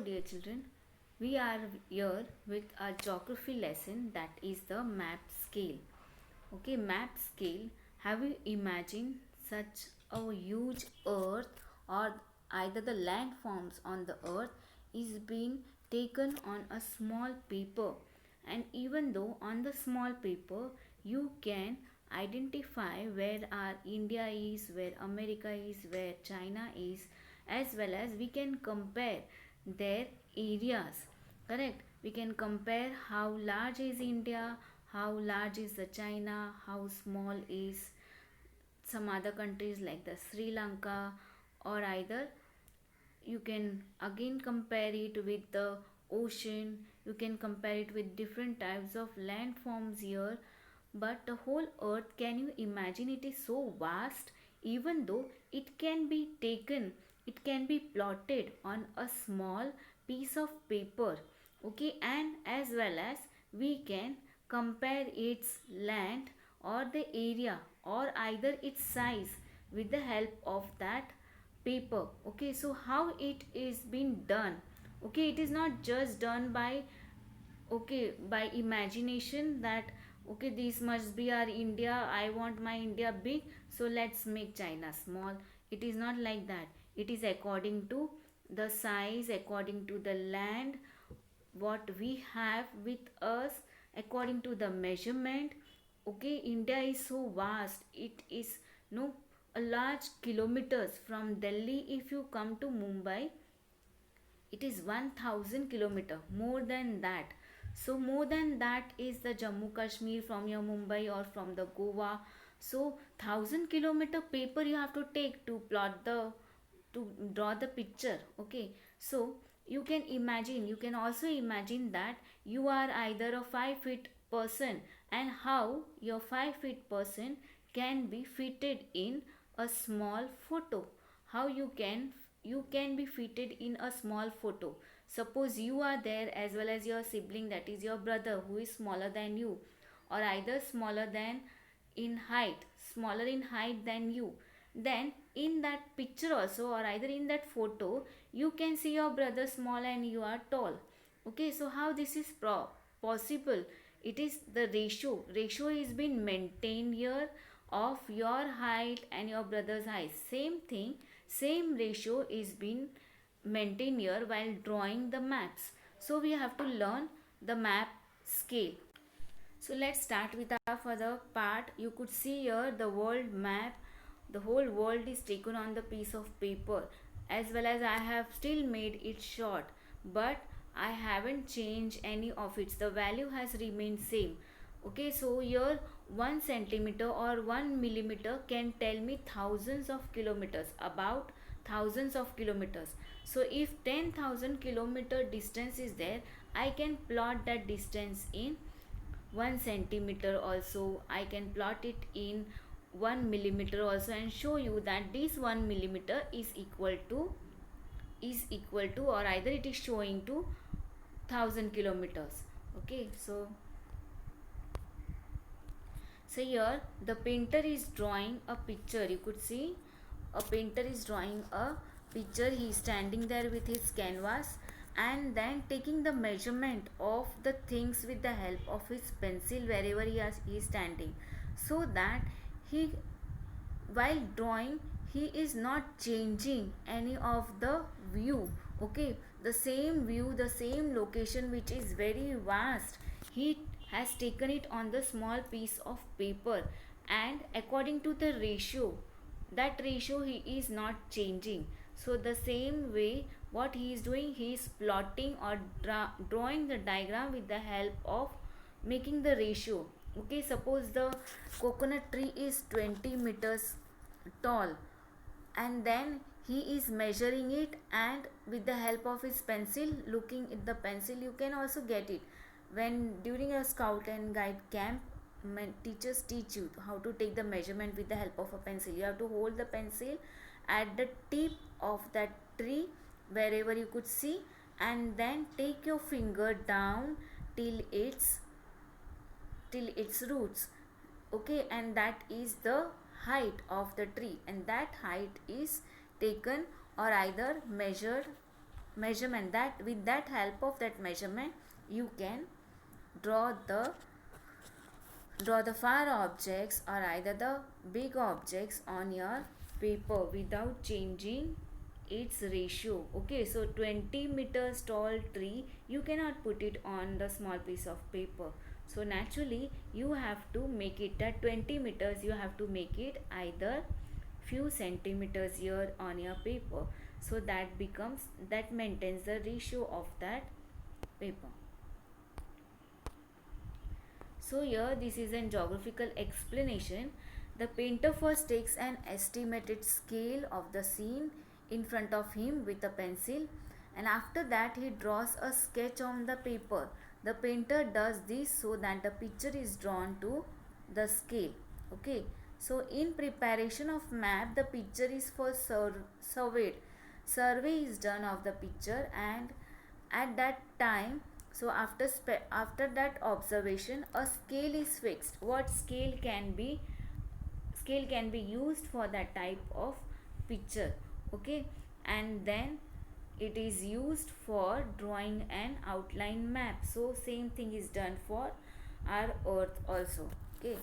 dear children, we are here with a geography lesson that is the map scale. Okay, map scale. Have you imagined such a huge earth, or either the landforms on the earth is being taken on a small paper, and even though on the small paper you can identify where our India is, where America is, where China is, as well as we can compare their areas. Correct, we can compare how large is India, how large is the China, how small is some other countries like the Sri Lanka, or either you can again compare it with the ocean, you can compare it with different types of landforms here. But the whole earth, can you imagine, it is so vast, even though it can be taken, it can be plotted on a small piece of paper. Okay, and as well as we can compare its land or the area or either its size with the help of that paper. Okay, so how it is being done? Okay, it is not just done by, okay, by imagination that okay, this must be our India, I want my India big, so let's make China small. It is not like that. It is according to the size, according to the land what we have with us, according to the measurement. Okay, India is so vast, it is no a large kilometers. From Delhi, if you come to Mumbai, it is 1000 kilometer, more than that. So more than that is the Jammu Kashmir from your Mumbai or from the Goa. So 1000 kilometer paper you have to take to plot the, to draw the picture. Okay, so you can imagine, you can also imagine that you are either a 5 feet person, and how your 5 feet person can be fitted in a small photo. How you can be fitted in a small photo. Suppose you are there as well as your sibling, that is your brother, who is smaller than you, or either smaller than in height, smaller in height than you. Then in that picture also, or either in that photo, you can see your brother small and you are tall. Okay, so how this is possible? It is the ratio is being maintained here of your height and your brother's height. Same thing, same ratio is being maintained here while drawing the maps. So we have to learn the map scale. So let's start with our further part. You could see here the world map. The whole world is taken on the piece of paper, as well as I have still made it short, but I haven't changed any of it. The value has remained same. Okay, so here 1 centimeter or 1 millimeter can tell me thousands of kilometers, about thousands of kilometers. So if 10,000 kilometer distance is there, I can plot that distance in 1 centimeter also. I can plot it in 1 millimeter also, and show you that this 1 millimeter is equal to or either it is showing to 1000 kilometers. Okay, so here the painter is drawing a picture. You could see a painter is drawing a picture. He is standing there with his canvas and then taking the measurement of the things with the help of his pencil wherever he is standing, so that he, while drawing, he is not changing any of the view. Okay, the same view, the same location which is very vast, he has taken it on the small piece of paper, and according to the ratio, that ratio he is not changing. So the same way what he is doing, he is plotting or drawing the diagram with the help of making the ratio. Okay, suppose the coconut tree is 20 meters tall, and then he is measuring it, and with the help of his pencil, looking at the pencil, you can also get it. When during a scout and guide camp, teachers teach you how to take the measurement with the help of a pencil. You have to hold the pencil at the tip of that tree wherever you could see, and then take your finger down till its roots. Okay, and that is the height of the tree, and that height is taken or either measured measurement, that with that help of that measurement you can draw the far objects or either the big objects on your paper without changing its ratio. Okay, so 20 meters tall tree, you cannot put it on the small piece of paper. So naturally you have to make it at 20 meters, you have to make it either few centimeters here on your paper, so that maintains the ratio of that paper. So here this is an geographical explanation. The painter first takes an estimated scale of the scene in front of him with a pencil, and after that he draws a sketch on the paper. The painter does this so that the picture is drawn to the scale. Okay. So in preparation of map, the picture is first surveyed. Survey is done of the picture, and at that time, so after that observation, a scale is fixed. What scale can be used for that type of picture. Okay, and then it is used for drawing an outline map. So same thing is done for our earth also. Okay.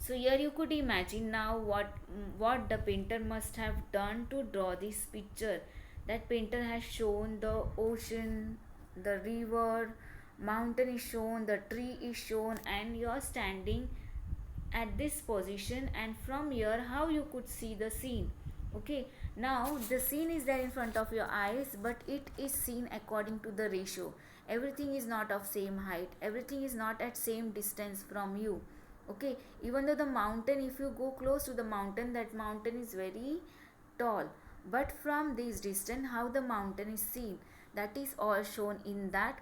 So here you could imagine now what the painter must have done to draw this picture. That painter has shown the ocean, the river, mountain is shown, the tree is shown, and you are standing at this position, and from here how you could see the scene. Okay, now the scene is there in front of your eyes, but it is seen according to the ratio. Everything is not of same height, everything is not at same distance from you. Okay, even though the mountain, if you go close to the mountain, that mountain is very tall, but from this distance how the mountain is seen, that is all shown in that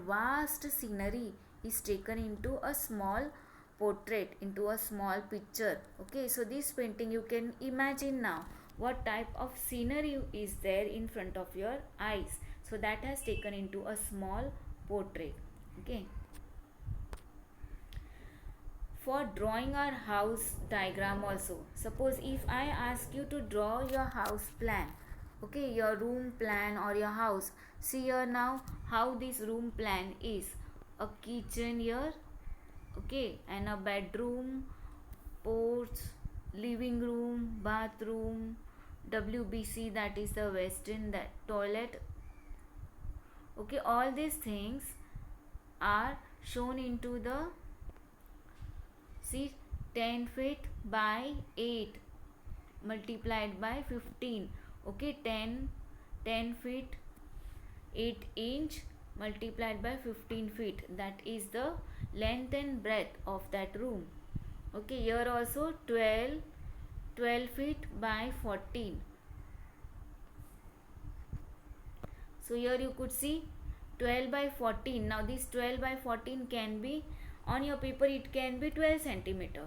vast scenery is taken into a small portrait, into a small picture. Okay, so this painting, you can imagine now what type of scenery is there in front of your eyes. So that has taken into a small portrait. Okay, for drawing our house diagram also, suppose if I ask you to draw your house plan, okay, your room plan or your house, see here now how this room plan is. A kitchen here, okay, and a bedroom, porch, living room, bathroom, WBC, that is the western, that toilet. Okay, all these things are shown into the, see, 10 feet by 8 multiplied by 15. Okay, 10 feet 8 inch multiplied by 15 feet, that is the length and breadth of that room. Okay, here also 12 feet by 14. So here you could see 12 by 14. Now this 12 by 14 can be, on your paper it can be 12 centimeter,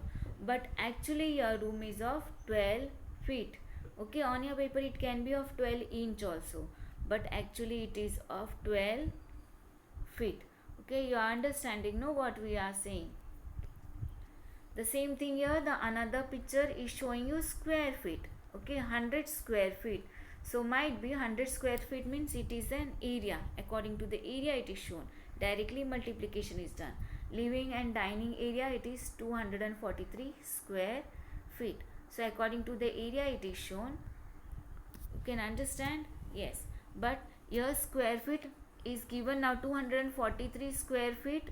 but actually your room is of 12 feet. Okay, on your paper it can be of 12 inch also, but actually it is of 12 feet. Okay, you are understanding, no, what we are saying. The same thing here, the another picture is showing you square feet. Okay, 100 square feet. So might be 100 square feet means it is an area. According to the area it is shown. Directly multiplication is done. Living and dining area, it is 243 square feet. So according to the area it is shown. You can understand? Yes. But here square feet is given now 243 square feet.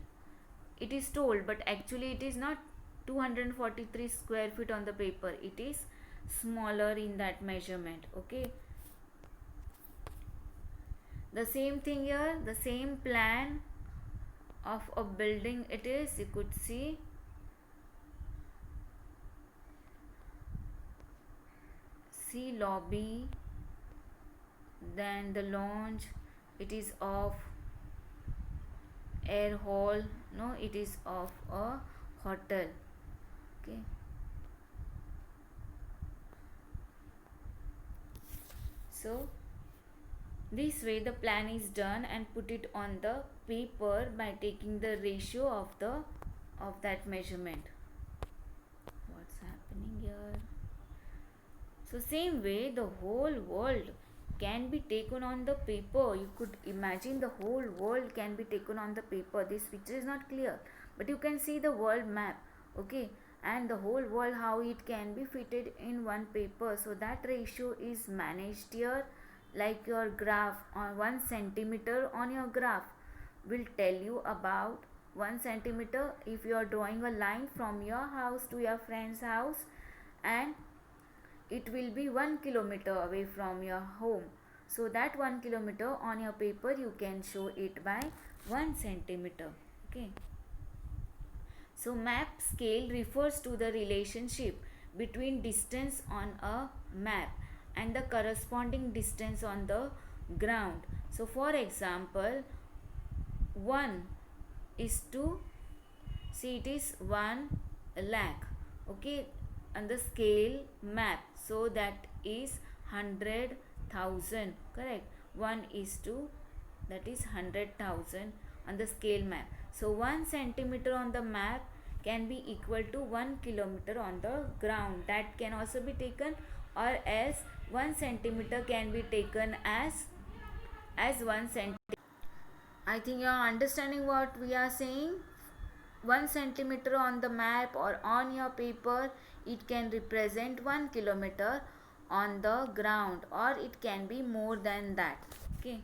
It is told, but actually it is not 243 square feet on the paper. It is smaller in that measurement. Okay. The same thing here, the same plan of a building it is, you could see. See lobby, then the lounge, it is of air hall, no, it is of a hotel. Okay. So this way the plan is done and put it on the paper by taking the ratio of that measurement. What's happening here? So same way the whole world can be taken on the paper. You could imagine the whole world can be taken on the paper. This picture is not clear, but you can see the world map. Okay, and the whole world how it can be fitted in one paper. So that ratio is managed here, like your graph on 1 centimeter on your graph will tell you about 1 centimeter. If you are drawing a line from your house to your friend's house, and it will be 1 kilometer away from your home, so that 1 kilometer on your paper you can show it by 1 centimeter. Okay, so map scale refers to the relationship between distance on a map and the corresponding distance on the ground. So for example, 1 is to, see, it is 1 lakh. Okay, on the scale map, so that is 100,000. Correct, 1 is to, that is 100,000 on the scale map. So 1 centimeter on the map can be equal to 1 kilometer on the ground. That can also be taken, or else 1 centimeter can be taken as 1 centimeter. I think you are understanding what we are saying. 1 centimeter on the map or on your paper, it can represent 1 kilometer on the ground, or it can be more than that. Okay,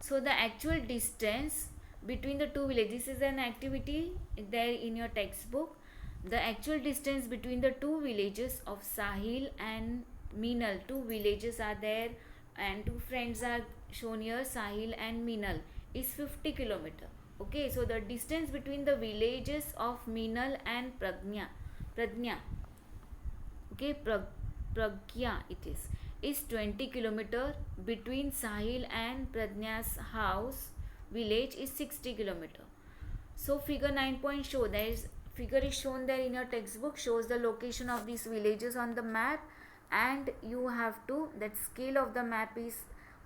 so the actual distance between the two villages, this is an activity there in your textbook. The actual distance between the two villages of Sahil and Minal, two villages are there and two friends are shown here, Sahil and Minal, is 50 kilometer. Okay, so the distance between the villages of Minal and Pradnya, okay, Pragya it is 20 kilometer. Between Sahil and Pradnya's house village is 60 kilometer. So figure 9 point show, there is figure is shown there in your textbook, shows the location of these villages on the map, and you have to, that scale of the map is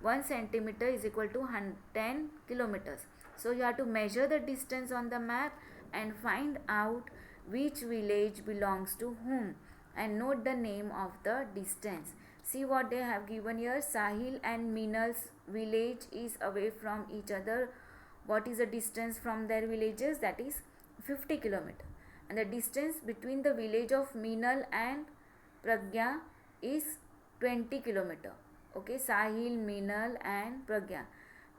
1 centimeter is equal to 10 kilometers. So you have to measure the distance on the map and find out which village belongs to whom, and note the name of the distance. See what they have given here. Sahil and Minal's village is away from each other. What is the distance from their villages? That is 50 kilometer. And the distance between the village of Minal and Pragya is 20 kilometer. Okay, Sahil, Minal and Pragya.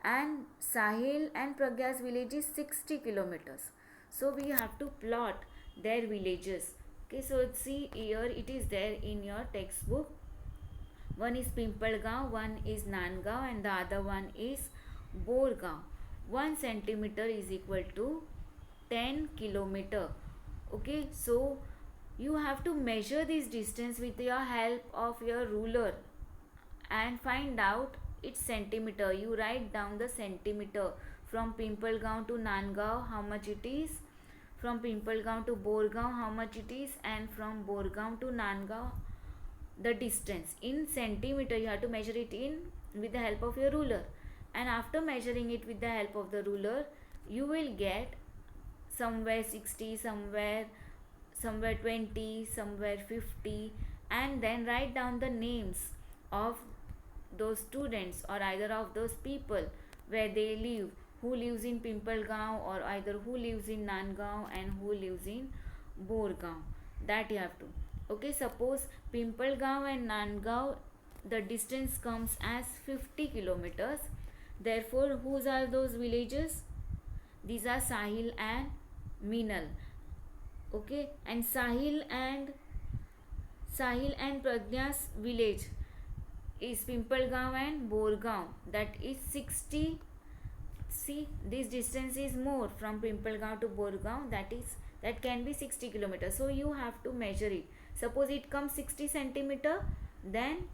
And Sahil and Pragya's village is 60 kilometers. So we have to plot their villages. Okay, so see here it is there in your textbook. One is Pimpalgaon, one is Nangaon, and the other one is Borgaon. 1 centimeter is equal to 10 kilometer. Okay, so you have to measure this distance with your help of your ruler and find out its centimeter. You write down the centimeter. From Pimpalgaon to Nangaon, how much it is, from Pimpalgaon to Borgaon, how much it is, and from Borgaon to Nangaon, the distance in centimeter. You have to measure it in with the help of your ruler, and after measuring it with the help of the ruler, you will get somewhere 60, somewhere 20, somewhere 50, and then write down the names of those students or either of those people where they live, who lives in Pimpalgaon, or either who lives in Nangaon and who lives in Borgaon. That you have to. Okay, suppose Pimpalgaon and Nangaon, the distance comes as 50 kilometers. Therefore, whose are those villages? These are Sahil and Minal. Okay, and Sahil and Pradnya's village is Pimpalgaon and Borgaon. That is 60. See, this distance is more from Pimpalgaon to Borgaon. That can be 60 kilometers. So you have to measure it. Suppose it comes 60 centimeter, then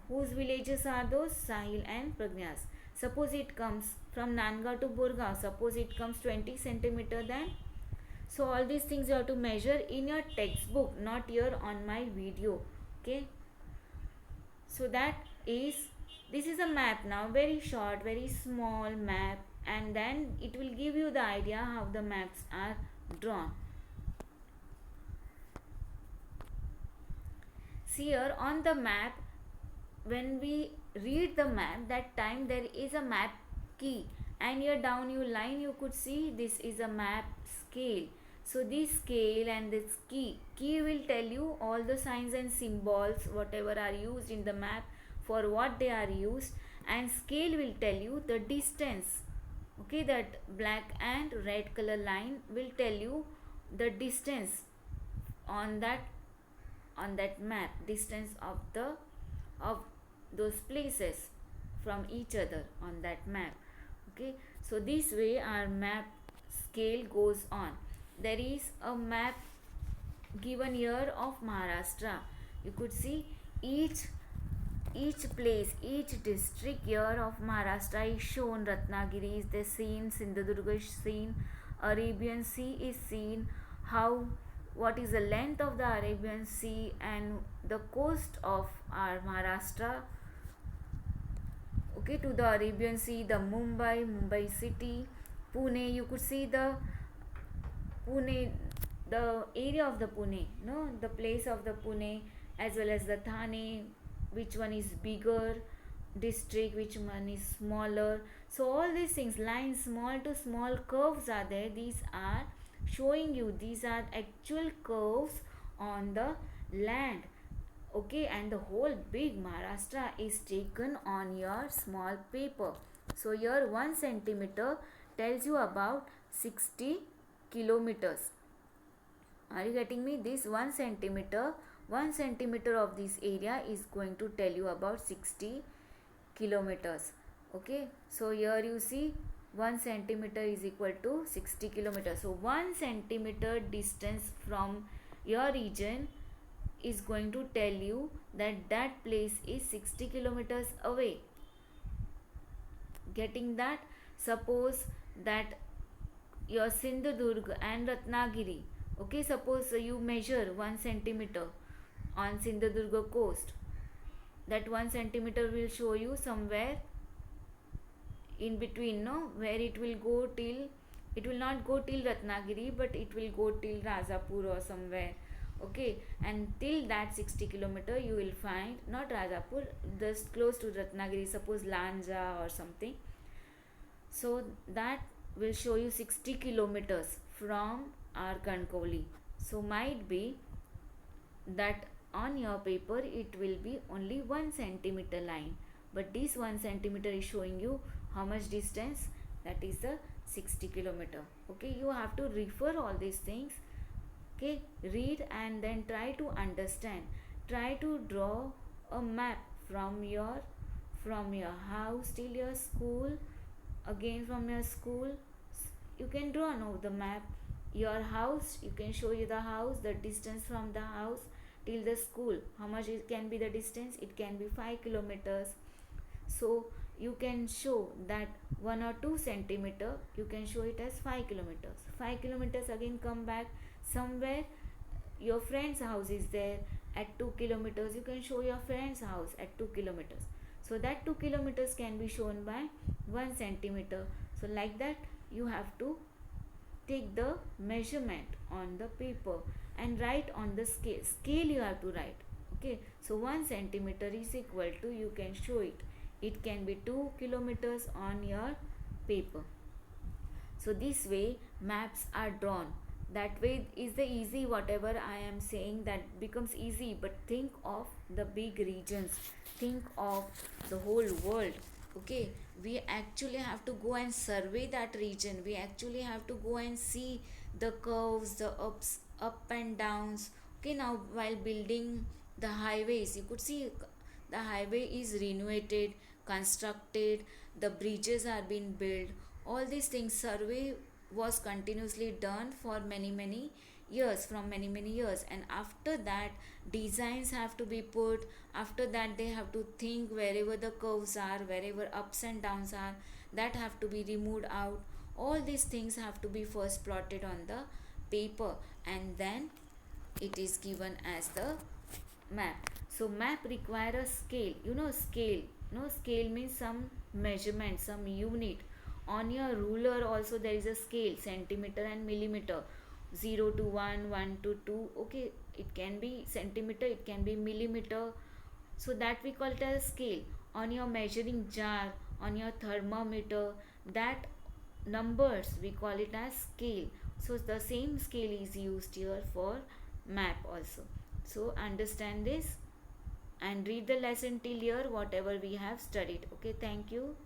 whose villages are those? Sahil and Pradnya's. Suppose it comes from Nangaon to Borgaon. Suppose it comes 20 centimeter, then. So all these things you have to measure in your textbook, not here on my video. Okay. So that is, this is a map now, very short, very small map, and then it will give you the idea how the maps are drawn. See here on the map, when we read the map, that time there is a map key, and here down you line you could see this is a map scale. So this scale and this key will tell you all the signs and symbols whatever are used in the map, for what they are used, and scale will tell you the distance. Okay, that black and red color line will tell you the distance on that map, distance of those places from each other on that map. Okay, so this way our map scale goes on. There is a map given here of Maharashtra. You could see each place, each district here of Maharashtra is shown. Ratnagiri is the seen, Sindhudurga is seen, Arabian Sea is seen, how what is the length of the Arabian Sea and the coast of our Maharashtra. Okay, to the Arabian Sea, the Mumbai city, Pune. You could see the Pune, the area of the Pune, no, the place of the Pune, as well as the Thane, which one is bigger district, which one is smaller. So all these things, lines, small to small curves are there. These are showing you, these are actual curves on the land. Okay, and the whole big Maharashtra is taken on your small paper. So here 1 centimeter tells you about 60 kilometers. Are you getting me? This 1 centimeter of this area is going to tell you about 60 kilometers. Okay, so here you see 1 centimeter is equal to 60 kilometers. So 1 centimeter distance from your region is going to tell you that that place is 60 kilometers away. Getting that? Suppose that your Sindhudurg and Ratnagiri, okay, suppose you measure 1 centimeter on Sindhudurga coast, that 1 centimeter will show you somewhere in between, no, where it will go till, it will not go till Ratnagiri, but it will go till Rajapur or somewhere. Okay, and till that 60 kilometer you will find, not Rajapur, just close to Ratnagiri, suppose Lanja or something. So that will show you 60 kilometers from our Kankoli. So might be that on your paper it will be only 1 centimeter line, but this 1 centimeter is showing you how much distance, that is the 60 kilometer. Okay, you have to refer all these things. Okay, read and then try to understand, try to draw a map from your house till your school, again from your school you can draw now the map. Your house, you can show you the house, the distance from the house till the school, how much it can be the distance, it can be 5 kilometers. So you can show that 1 or 2 centimeter, you can show it as 5 kilometers. 5 kilometers again come back somewhere, your friend's house is there at 2 kilometers, you can show your friend's house at 2 kilometers. So that 2 kilometers can be shown by 1 centimeter. So like that you have to take the measurement on the paper and write on the scale you have to write. Okay, so 1 centimeter is equal to, you can show it can be 2 kilometers on your paper. So this way maps are drawn. That way is the easy, whatever I am saying that becomes easy, but think of the big regions, think of the whole world. Okay, we actually have to go and survey that region, we actually have to go and see the curves, the up and downs. Okay, now while building the highways, you could see the highway is renovated, constructed, the bridges are being built, all these things, survey was continuously done for many years, from many years, and after that designs have to be put. After that they have to think wherever the curves are, wherever ups and downs are, that have to be removed out. All these things have to be first plotted on the paper, and then it is given as the map. So map require a scale, scale, scale means some measurement, some unit. On your ruler also there is a scale, centimeter and millimeter, 0 to 1, 1 to 2. Okay, it can be centimeter, it can be millimeter, so that we call it as scale. On your measuring jar, on your thermometer, that numbers we call it as scale. So the same scale is used here for map also. So understand this and read the lesson till here whatever we have studied. Okay, thank you.